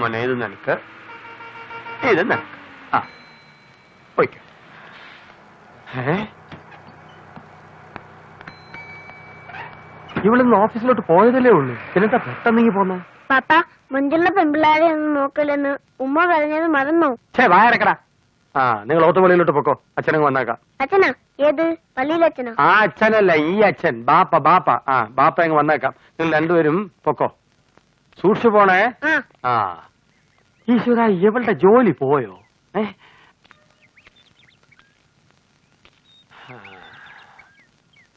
മോനെ ഇത് നിനക്ക്, ഇത് നിനക്ക്. ആ പോയിക്കോ. ഇവിടുന്ന് ഓഫീസിലോട്ട് പോയതല്ലേ ഉള്ളൂ, പിന്നെന്താ പെട്ടെന്നെങ്കിൽ പോന്നെ? പാപ്പ, മുഞ്ചുള്ള പെമ്പിള്ളാരെ ഒന്നും നോക്കില്ലെന്ന് ഉമ്മ പറഞ്ഞത് മറന്നോ? വായരക്കടാ. ആ, നിങ്ങൾ ഓത്തുപള്ളിയിലോട്ട് പൊക്കോ, അച്ഛനങ്ങ് വന്നേക്കാം. അച്ഛനാ? ഏത് പള്ളിയിലെ അച്ഛനാ? ആ അച്ഛനല്ല, ഈ അച്ഛൻ, ബാപ്പ. ആ ബാപ്പ അങ്ങ് വന്നേക്കാം. നിങ്ങൾ രണ്ടുപേരും പൊക്കോ, സൂക്ഷിച്ചു പോണേ. ആ ഈശ്വര, ഇവളുടെ ജോലി പോയോ?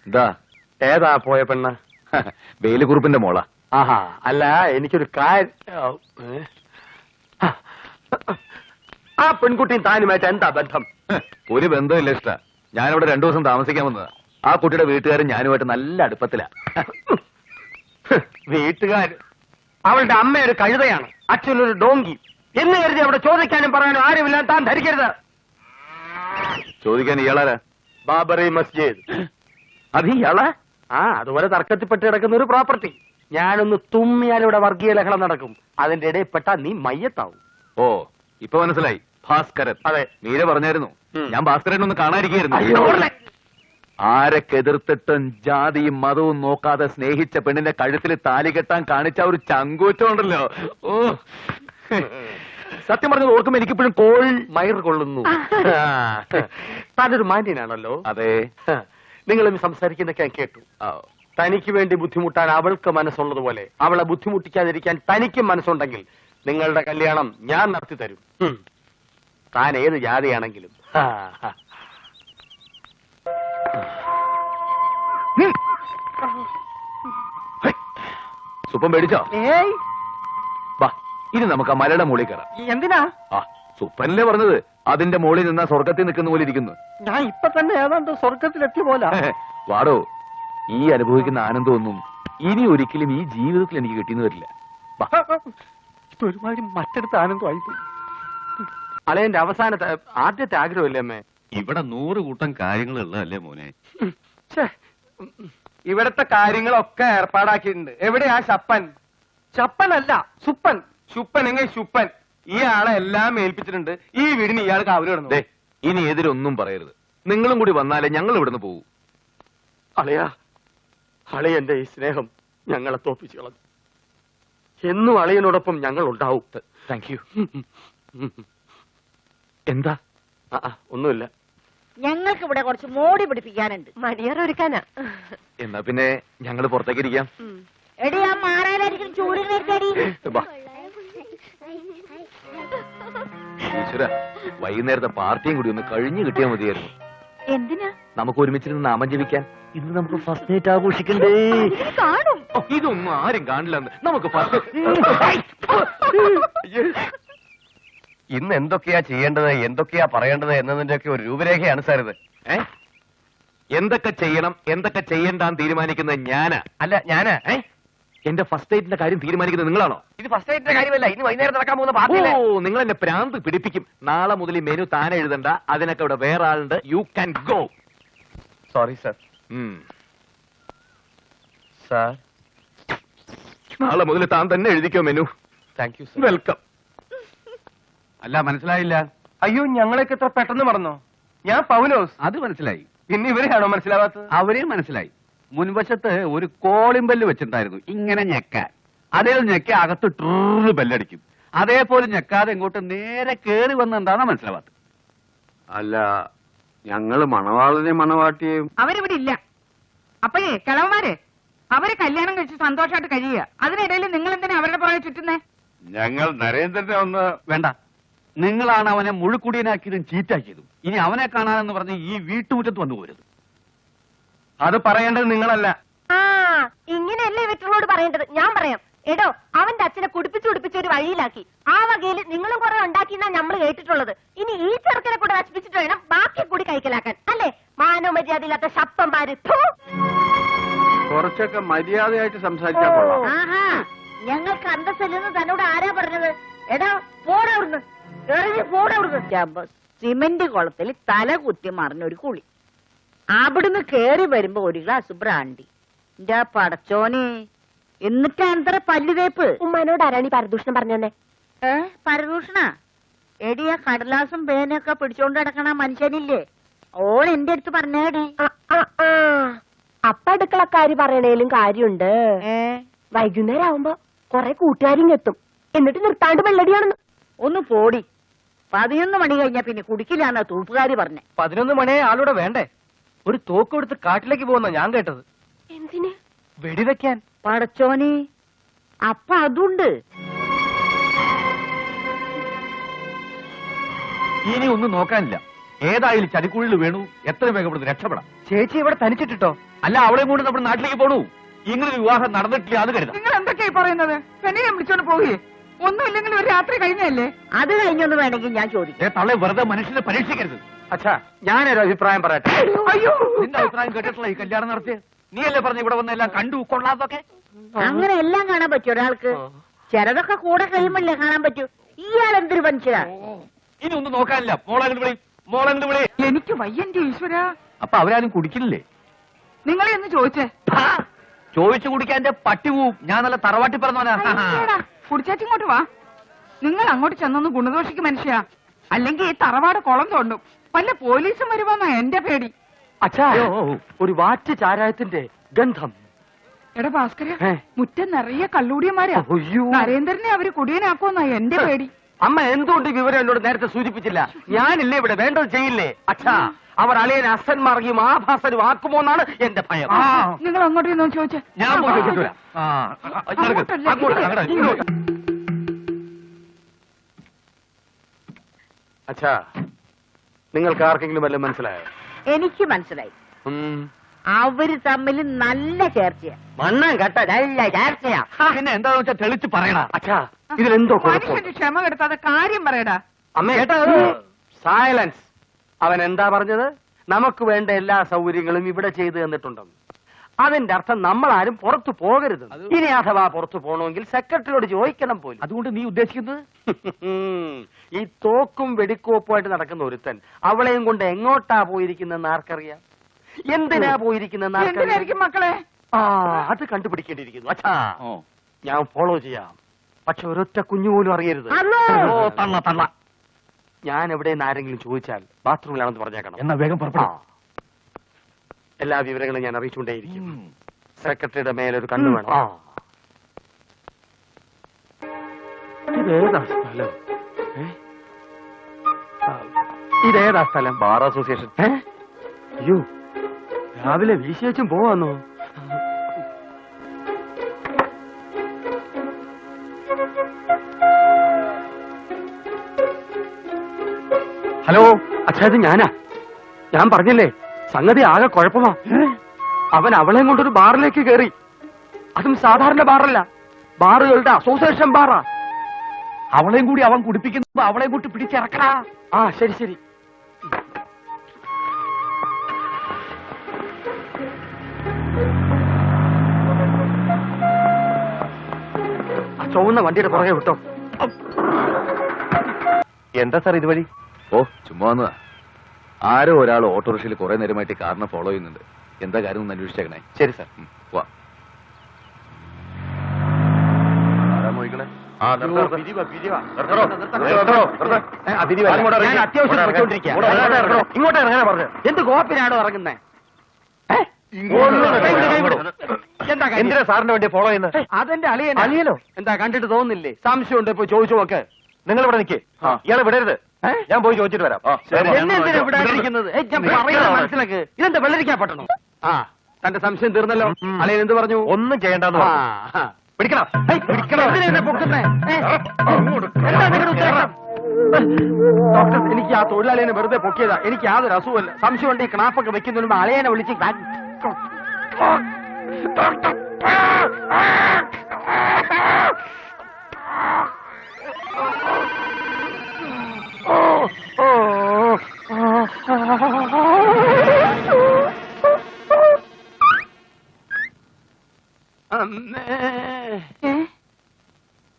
എന്താ? ഏതാ പോയ പെണ്ണ്? വേലുകുറുപ്പിന്റെ മോള. ആഹാ, അല്ല എനിക്കൊരു കാര്യം. ആ പെൺകുട്ടിയും താനുമായിട്ട് എന്താ ബന്ധം? ഒരു ബന്ധമില്ല ഇഷ്ട. ഞാനിവിടെ 2 ദിവസം താമസിക്കാൻ വന്നതാ. ആ കുട്ടിയുടെ വീട്ടുകാരും ഞാനുമായിട്ട് നല്ല അടുപ്പത്തിലാ. വീട്ടുകാര്? അവളുടെ അമ്മ ഒരു കഴുതയാണ്, അച്ഛനൊരു ഡോങ്കി എന്ന് കരുതി അവിടെ ചോദിക്കാനും പറയാനും ആരുമില്ല, താൻ ധരിക്കരുത്. ചോദിക്കാൻ ഇയാളാരാ? ബാബറി മസ്ജിദ്. അത് ഇയാളാ? ആ, അതുപോലെ തർക്കത്തിൽപ്പെട്ട് കിടക്കുന്ന ഒരു പ്രോപ്പർട്ടി. ഞാനൊന്ന് തുമ്മിയാൽ ഇവിടെ വർഗീയ ലഹളം നടക്കും, അതിന്റെ ഇടയിൽപ്പെട്ട നീ മയ്യത്താവും. ഓ, ഇപ്പൊ മനസ്സിലായി. ഭാസ്കരൻ. അതെ, മീര പറഞ്ഞായിരുന്നു. ഞാൻ ഭാസ്കരൻ ഒന്ന് കാണാതിരിക്കുന്നു. അയ്യോ, ആരൊക്കെ എതിർത്തിട്ടും ജാതിയും മതവും നോക്കാതെ സ്നേഹിച്ച പെണ്ണിന്റെ കഴുത്തിൽ താലി കെട്ടാൻ കാണിച്ച ഒരു ചങ്കൂറ്റം ഉണ്ടല്ലോ. ഓ, സത്യം പറഞ്ഞത് ഓർക്കുമ്പോ എനിക്കിപ്പോഴും കോൾ മയർ കൊള്ളുന്നു. താനൊരു മാന്യനാണല്ലോ. അതെ. നിങ്ങളും സംസാരിക്കുന്നൊക്കെ ഞാൻ കേട്ടു. തനിക്ക് വേണ്ടി ബുദ്ധിമുട്ടാൻ അവൾക്ക് മനസ്സുള്ളതുപോലെ അവളെ ബുദ്ധിമുട്ടിക്കാതിരിക്കാൻ തനിക്കും മനസ്സുണ്ടെങ്കിൽ നിങ്ങളുടെ കല്യാണം ഞാൻ നടത്തി തരും. താൻ ഏത് ജാതിയാണെങ്കിലും. സുപ്പം പേടിച്ചോ? വാ, ഇനി നമുക്ക് ആ മലയുടെ മുകളിൽ കയറാം. എന്തിനാ? ആ, സുപ്പനല്ലേ പറഞ്ഞത്, അതിന്റെ മുകളിൽ നിന്നാ സ്വർഗത്തിൽ നിൽക്കുന്ന പോലെ ഇരിക്കുന്നു. ഞാൻ ഇപ്പൊ തന്നെ ഏതാണ്ട് സ്വർഗത്തിലെത്തിയ പോലെ. വാടോ, ഈ അനുഭവിക്കുന്ന ആനന്ദമൊന്നും ഇനി ഒരിക്കലും ഈ ജീവിതത്തിൽ എനിക്ക് കിട്ടിയെന്ന് വരില്ല. ഒരുമാതിരി മറ്റടുത്ത ആനന്ദമായി. അളയന്റെ ആദ്യത്തെ ആഗ്രഹമല്ലേ അമ്മേ? ഇവിടെ 100 കൂട്ടം കാര്യങ്ങളുള്ളതല്ലേ മോനെ? ഇവിടത്തെ കാര്യങ്ങളൊക്കെ ഏർപ്പാടാക്കിയിട്ടുണ്ട്. എവിടെയാ ശപ്പൻ? ശപ്പനല്ല, സുപ്പൻ. ശുപ്പൻ എങ്ങനെ ശുപ്പൻ? ഈ ആളെ എല്ലാം ഏൽപ്പിച്ചിട്ടുണ്ട്. ഈ വീടിന് ഇയാൾ കാവല് കിടന്നു. ഇനി എതിരൊന്നും പറയരുത്. നിങ്ങളും കൂടി വന്നാലേ ഞങ്ങൾ ഇവിടുന്ന് പോകൂ. അളയന്റെ ഈ സ്നേഹം ഞങ്ങളെ തോപ്പിച്ചു കളഞ്ഞു. എന്നും അളയനോടൊപ്പം ഞങ്ങൾ ഉണ്ടാവും. Thank you. എന്താ? ഒന്നുമില്ല. ഞങ്ങൾക്ക് ഇവിടെ കുറച്ച് മോടി പിടിപ്പിക്കാനുണ്ട്. മണിയറൊരുക്കാനാ. എന്നാ പിന്നെ ഞങ്ങൾ പുറത്തേക്ക് ഇരിക്കാം. എടി, ആ മാറാനായിരിക്കും ചൂടിനേക്കടി. ഈശ്വര, വൈകുന്നേരത്തെ പാർട്ടിയും കൂടി ഒന്ന് കഴിഞ്ഞു കിട്ടിയാൽ മതിയായിരുന്നു. എന്തിനാ? നമുക്ക് ഒരുമിച്ചിരുന്ന് നാമം ജപിക്കാൻ. ഇന്ന് നമുക്ക് ഫസ്റ്റ് നൈറ്റ് ആഘോഷിക്കണ്ടേ? കാണും. ഇതൊന്നും ആരും കാണില്ലെന്ന് നമുക്ക് ഫസ്റ്റ്. ഇന്ന് എന്തൊക്കെയാ ചെയ്യേണ്ടത്, എന്തൊക്കെയാ പറയേണ്ടത് എന്നതിന്റെ ഒക്കെ ഒരു രൂപരേഖയാണ് സാർ ഇത്. എന്തൊക്കെ ചെയ്യണം എന്തൊക്കെ ചെയ്യണ്ടാന്ന് തീരുമാനിക്കുന്നത് ഞാനാ. അല്ല, ഞാനാ. എന്റെ ഫസ്റ്റ് നൈറ്റിന്റെ കാര്യം തീരുമാനിക്കുന്നത് നിങ്ങളാണോ? ഇത് ഫസ്റ്റ് നൈറ്റിന്റെ കാര്യമല്ല, ഇന്ന് വൈകുന്നേരം നടക്കാൻ പോകുന്ന ഓ, പാർട്ടിയിലെ. നിങ്ങൾ എന്നെ പ്രാന്ത് പിടിപ്പിക്കും. നാളെ മുതൽ ഈ മെനു താനെ എഴുതണ്ട, അതിനൊക്കെ ഇവിടെ വേറെ ആളുണ്ട്. You can go. Sorry sir. Sir, നാളെ മുതൽ താൻ തന്നെ എഴുതിക്കോ മെനു. Thank you. വെൽക്കം. അല്ല, മനസ്സിലായില്ല. അയ്യോ, ഞങ്ങളൊക്കെ എത്ര പെട്ടെന്ന് മറന്നോ? ഞാൻ പൗലോസ്. അത് മനസ്സിലായി. പിന്നെ ഇവരെയാണോ മനസ്സിലാവാത്തത്? അവരെയും മനസ്സിലായി. മുൻവശത്ത് ഒരു കോളിംഗ് ബെല്ല് വെച്ചിട്ടുണ്ടായിരുന്നു, ഇങ്ങനെ ഞെക്കാൻ. അതേ ഞെക്ക അകത്ത് ട്രൂറ് ബെല്ലടിക്കും. അതേപോലെ ഞെക്കാതെ ഇങ്ങോട്ട് നേരെ കേറി വന്നെന്താണോ മനസ്സിലാവാത്തത്? അല്ല, ഞങ്ങള് മണവാളനെയും മണവാട്ടിയെയും. അവരിവിടെ ഇല്ല. അപ്പോഴേ കിളവന്മാര് അവര് കല്യാണം കഴിച്ച് സന്തോഷമായിട്ട് കഴിയുക. അതിനിടയിൽ നിങ്ങൾ എന്തിനാ അവരുടെ പുറകെ ചുറ്റുന്നേ? ഞങ്ങൾ നരേന്ദ്രനെ ഒന്ന്. വേണ്ട, നിങ്ങളാണ് അവനെ മുഴുക്കുടിയനാക്കിയതും ചീറ്റാക്കിയതും. ഇനി അവനെ കാണാനെന്ന് പറഞ്ഞ് ഈ വീട്ടുമുറ്റത്ത് വന്നു പോരുത്. അത് പറയേണ്ടത് നിങ്ങളല്ല. ഇങ്ങനെയല്ലേ ഇവറ്റകളോട് പറയേണ്ടത്? ഞാൻ പറയാം. എടോ, അവന്റെ അച്ഛനെ കുടിപ്പിച്ച് ഒരു വഴിയിലാക്കി. ആ വകയിൽ നിങ്ങളും കുറെ ഉണ്ടാക്കിയെന്നാ നമ്മൾ കേട്ടിട്ടുള്ളത്. ഇനി ഈ ചെറുക്കനെ കൂടെ നശിപ്പിച്ചിട്ട് വേണം ബാക്കി കൂടി കൈക്കലാക്കാൻ. അല്ലേ? മാനവമര്യാദയില്ലാത്ത ശപ്പന്മാര്. കുറച്ചൊക്കെ മര്യാദയായിട്ട് സംസാരിച്ചാൽ കൊള്ളാം. ആഹാ, ഞങ്ങൾക്ക് അന്തസ്സില്ലെന്ന് തന്നോട് ആരാ പറഞ്ഞത്? എടാ, പോടവിടുന്ന്, എറിഞ്ഞ് പോടവിടുന്ന്. സിമന്റ് കുളത്തിൽ തല കുത്തി മറിഞ്ഞൊരു കുളി. അവിടുന്ന് കേറി വരുമ്പോ ഒരു ഗ്ലാസ് ബ്രാൻഡി. എന്റെ പടച്ചോനെ, എന്നിട്ട് അന്തര പല്ലുതേപ്പ്. ഉമ്മാനോട് ആരാണ് ഈ പരദൂഷണം പറഞ്ഞേ? പരദൂഷണ എടി ആ കടലാസും പേനൊക്കെ പിടിച്ചോണ്ട് നടക്കണ മനുഷ്യനില്ലേ ഓൻ എന്റെ അടുത്ത് പറഞ്ഞേടി. അപ്പ അടുക്കളക്കാര് പറയണേലും കാര്യമുണ്ട്. വൈകുന്നേരം ആവുമ്പോ കൊറേ കൂട്ടുകാരും എത്തും, എന്നിട്ട് നിർത്താണ്ട് വെള്ളടിയാണെന്ന്. ഒന്ന് പോടി. 11 മണി കഴിഞ്ഞാ പിന്നെ കുടിക്കില്ലാന്നാ തൂപ്പുകാരി പറഞ്ഞേ. 11 മണിയെ ആളൂടെ വേണ്ടേ? ഒരു തോക്ക് എടുത്ത് കാട്ടിലേക്ക് പോകുന്ന ഞാൻ കേട്ടത്. എന്തിന്? വെടിവെക്കാൻ. പടച്ചോനി, അപ്പൊ അതുണ്ട്. ഇനി ഒന്നും നോക്കാനില്ല. ഏതായാലും ചതിക്കുള്ളിൽ വീണു. എത്ര വേഗം ഇവിടുന്ന് രക്ഷപ്പെടാം. ചേച്ചി ഇവിടെ തനിച്ചിട്ടോ? അല്ല, അവളെ കൂടി നമ്മുടെ നാട്ടിലേക്ക് പോണു. ഇങ്ങനൊരു വിവാഹം നടന്നിട്ടില്ല അത് കരുതാം. നിങ്ങൾ എന്തൊക്കെയായി പറയുന്നത്? പെണ്ണിനെ വിളിച്ചോണ്ട് പോവുകയെ ഒന്നുമില്ലെങ്കിൽ ഒരു രാത്രി കഴിഞ്ഞല്ലേ? അത് കഴിഞ്ഞൊന്ന് വേണമെങ്കിൽ ഞാൻ ചോദിക്കാം. തള്ളെ വെറുതെ മനുഷ്യനെ പരീക്ഷിക്കരുത്. അച്ഛാ, ഞാനൊരു അഭിപ്രായം പറയട്ടെ. അയ്യോ, നിന്റെ അഭിപ്രായം കേട്ടിട്ടുള്ള ഈ കല്യാണം നടത്തിയ നീയല്ലേ പറഞ്ഞ ഇവിടെ വന്ന് എല്ലാം കണ്ടു കൊള്ളാതൊക്കെ? അങ്ങനെ എല്ലാം കാണാൻ പറ്റും ഒരാൾക്ക്. ചിലതൊക്കെ കൂടെ കഴിയുമ്പല്ലേ കാണാൻ പറ്റൂ. ഇയാൾ എന്തൊരു മനുഷ്യരാ. ഇനി ഒന്നും നോക്കാനില്ല. മോളങ്ങോട്ട് വിളി, മോളങ്ങോട്ട് വിളി. എനിക്ക് വയ്യന്റെ ഈശ്വര. അപ്പൊ അവരാരും കുടിക്കില്ലേ? നിങ്ങളെ ഒന്ന് ചോദിച്ചേ. ചോദിച്ചു കുടിക്കാൻ എന്റെ പട്ടി പോവും. ഞാൻ നല്ല തറവാട്ടി പറഞ്ഞവനാ. കുടിച്ചാച്ചിങ്ങോട്ട് വാ. നിങ്ങൾ അങ്ങോട്ട് ചെന്നൊന്ന് ഗുണദോഷിക്ക് മനുഷ്യ, അല്ലെങ്കിൽ ഈ തറവാട് കുളം തോണ്ടും. വല്ല പോലീസും വരുമെന്നാ എന്റെ പേടി. അച്ഛാ, ഒരു വാറ്റ് ചാരായത്തിന്റെ ഗന്ധം. എടാ ഭാസ്കര, ഏ? മുറ്റം നിറയെ കള്ളൂടിയന്മാരാ. അയ്യോ. നരേന്ദ്രനെ അവര് കുടിയനാക്കുമെന്നാ എന്റെ പേടി. അമ്മ എന്തുകൊണ്ട് ഈ വിവരം എന്നോട് നേരത്തെ സൂചിപ്പിച്ചില്ല? ഞാനില്ലേ ഇവിടെ, വേണ്ടത് ചെയ്യില്ലേ? അച്ഛാ, അവർ അളിയൻ അസന്മാർഗിയും ആഭാസനും ആക്കുമോ എന്നാണ് എന്റെ ഭയം. നിങ്ങൾ അങ്ങോട്ട് ചെന്നോ ചോദിച്ചേ. ഞാൻ പോയി ചോദിച്ചിട്ട് വരാം. അങ്ങോട്ടല്ല, അങ്ങോട്ട്. അച്ഛാ, നിങ്ങൾക്ക് ആർക്കെങ്കിലും വല്ലതും മനസ്സിലായോ? എനിക്ക് മനസ്സിലായി. അവര് തമ്മിൽ നല്ല ചേർച്ചയാ. മണ്ണാൻ കട്ട നല്ല ചേർച്ചയാ. പിന്നെ എന്താന്ന് വെച്ചാൽ തെളിച്ച് പറയണ. അച്ഛാ, ഇതിലെന്തോ കുഴപ്പം. മനുഷ്യന്റെ ക്ഷമ കെടുത്താതെ കാര്യം പറയടാ. അമ്മ സൈലൻസ്. അവൻ എന്താ പറഞ്ഞത്? നമുക്ക് വേണ്ട എല്ലാ സൗകര്യങ്ങളും ഇവിടെ ചെയ്തു തന്നിട്ടുണ്ടെന്ന്. അതിന്റെ അർത്ഥം നമ്മൾ ആരും പുറത്തു പോകരുത്. ഇനി അഥവാ പുറത്തു പോകണമെങ്കിൽ സെക്രട്ടറിയോട് ചോദിക്കണം പോലും. അതുകൊണ്ട് നീ ഉദ്ദേശിക്കുന്നത്? ഈ തോക്കും വെടിക്കോപ്പുമായിട്ട് നടക്കുന്ന ഒരുത്തൻ അവളെയും കൊണ്ട് എങ്ങോട്ടാ പോയിരിക്കുന്നെന്ന് ആർക്കറിയാം? എന്തിനാ പോയിരിക്കുന്നെന്ന് ആർക്കറിയാം? എന്തിനായിരിക്കും മക്കളെ? ആ, അത് കണ്ടുപിടിക്കേണ്ടിയിരിക്കുന്നു. അച്ഛാ, ഞാൻ ഫോളോ ചെയ്യാം. പക്ഷെ ഒരൊറ്റ കുഞ്ഞു പോലും അറിയരുത്. ഓ, തള്ള തള്ള. ഞാൻ എവിടെയെന്ന് ആരെങ്കിലും ചോദിച്ചാൽ ബാത്റൂമിലാണെന്ന് പറഞ്ഞേക്കണം. എന്നാ വേഗം പുറപ്പെടാം. എല്ലാ വിവരങ്ങളും ഞാൻ അറിയിച്ചുകൊണ്ടേയിരിക്കും. സെക്രട്ടറിയുടെ മേലൊരു കണ്ണു വേണം. ഇതേതാ സ്ഥലം? ഇതേതാ സ്ഥലം? Bar association. അയ്യോ, രാവിലെ വീശിയച്ചും പോവാന്നോ? ഹലോ അച്ഛാ, ഇത് ഞാനാ. ഞാൻ പറഞ്ഞില്ലേ, സംഗതി ആകെ കുഴപ്പമാ. അവൻ അവളെയും കൊണ്ടൊരു ബാറിലേക്ക് കയറി. അതും സാധാരണ ബാറല്ല, ബാറുകളുടെ അസോസിയേഷൻ ബാറാ. അവളെയും കൂടി അവൻ കുടിപ്പിക്കുമ്പോ അവളെയും കൂട്ടി പിടിച്ചിറക്കടാ. ആ, ശരി ശരി. ആ ചുവന്ന വണ്ടിയുടെ പുറകെ വിട്ടോ. എന്താ സാർ ഇതുവഴി? ഓ, ചുമ്മാ വന്നതാ. ആരോ ഒരാൾ ഓട്ടോറിക്ഷയിൽ കുറെ നേരമായിട്ട് കാറിനെ ഫോളോ ചെയ്യുന്നുണ്ട്. എന്താ കാര്യം ഒന്ന് അന്വേഷിച്ചേക്കണേ. ശരി സാർ. വാ. ആരാ മോഹിക്കണേ? ഞാൻ അത്യാവശ്യം പോയിക്കൊണ്ടിരിക്കുകയാ. ഇങ്ങോട്ട് ഇറങ്ങാനാ പറഞ്ഞത്. എന്ത് കോപ്പിനാണോ ഇറങ്ങുന്നേ? എന്തിനാ സാറിന്റെ വണ്ടി ഫോളോ ചെയ്യുന്നത്? അതെന്റെ അളിയനോ? എന്താ കണ്ടിട്ട് തോന്നുന്നില്ലേ? സംശയമുണ്ട്, പോയി ചോദിച്ചു നോക്ക്. നിങ്ങൾ ഇവിടെ നിൽക്കേ. ഇയാളെ വിടരുത്. ഞാൻ പോയി ചോദിച്ചിട്ട് വരാം. എന്നെന്തിനാ ഇവിടെ ഇരിക്കുന്നത്? ഞാൻ പറയുന്നത് മനസ്സിലാക്ക്. ഇതെന്താ വെള്ളരിക്കാ പട്ടണം? ആ, തന്റെ സംശയം തീർന്നല്ലോ. അളിയൻ എന്ത് പറഞ്ഞു? ഒന്നും ചെയ്യണ്ടെന്ന് പറഞ്ഞു. പിടിക്കണം. എന്തിനാ എന്നെ പൊക്കുന്നേ? എന്താ നിങ്ങളുടെ ഉദ്ദേശം? ഡോക്ടർ, എനിക്ക് ആ തൊഴിലാളിയെ വെറുതെ പൊക്കിയതാ. എനിക്ക് യാതൊരു അസുഖമല്ല. സംശയമുണ്ട് ഈ ക്ലാപ്പൊക്കെ വെക്കുന്നതിന് അളിയനെ വിളിച്ച്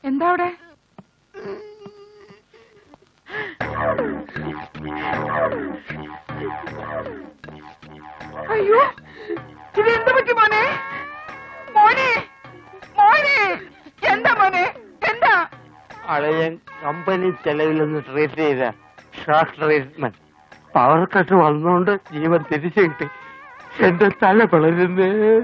എന്താ അവിടെ? അയ്യോ, ഇത് എന്ത് പറ്റി മോനെ? മോനെ, മോനെ, എന്താ മോനെ? എന്താ? അളയൻ കമ്പനി ചെലവിൽ നിന്ന് ട്രീറ്റ് ചെയ്ത ഷോക്ക് ട്രീറ്റ്മെന്റ് പവർ കട്ട് വന്നുകൊണ്ട് ജീവൻ തിരിച്ചു കിട്ടി. എന്റെ തല പിളരുന്നേ.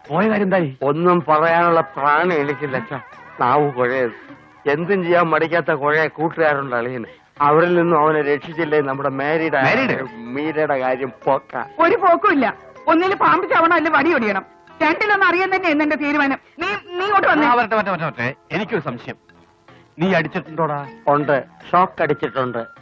പോയ കാര്യം എന്തായി? ഒന്നും പറയാനുള്ള പ്രാണം എനിക്കില്ല അച്ഛാ. നാവ് കുഴയത്. എന്തും ചെയ്യാൻ മടിക്കാത്ത കുഴയ കൂട്ടുകാരുണ്ട് അളിയന്. അവരിൽ നിന്നും അവനെ രക്ഷിച്ചില്ലേ നമ്മുടെ മീരയുടെ കാര്യം പോക്ക. ഒരു പോക്കുമില്ല. ഒന്നില് പാമ്പ് ചവണം അല്ല വടി ഒടിയണം. രണ്ടിലൊന്നും അറിയാൻ തന്നെയാണ് എന്റെ തീരുമാനം. നീ ഇങ്ങോട്ട് വന്നേ. വരട്ടെ. എനിക്കൊരു സംശയം. നീ അടിച്ചിട്ടുണ്ടോടാ? ഉണ്ട്, ഷോക്ക് അടിച്ചിട്ടുണ്ട്.